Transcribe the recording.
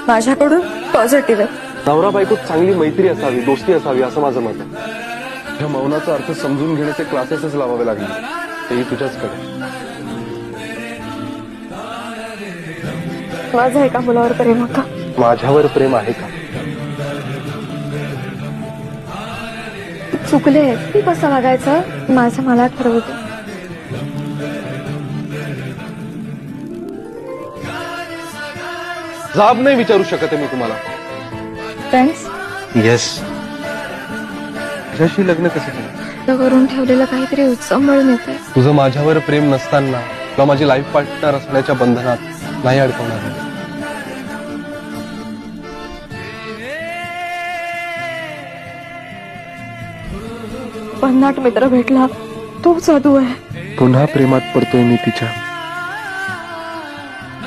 माझ्याकडून पॉझिटिव्ह आहे. नवरा बायकोत चांगली मैत्री असावी, दोस्ती असावी असं माझं मत आहे. ह्या मौनाचा अर्थ समजून घेण्याचे क्लासेसच लावावे लागले, तेही तुझ्याचकडे. माझं एका मुलावर प्रेम होतं. माझ्यावर प्रेम आहे का? चुकले. ती कसं वागायचं माझं मला ठरवते. जाब नाही विचारू शकत आहे मी तुम्हाला. Friends, yes. तुझ्याशी लग्न कसं केलं? करून ठेवलेलं काहीतरी उत्सव मिळून येते. तुझं माझ्यावर प्रेम नसताना किंवा माझी लाईफ पार्टनर असण्याच्या बंधनात नाही अडकवणार. भन्नाट मित्र भेटला, तो साधू आहे. पुन्हा प्रेमात पडतोय मी तिच्या.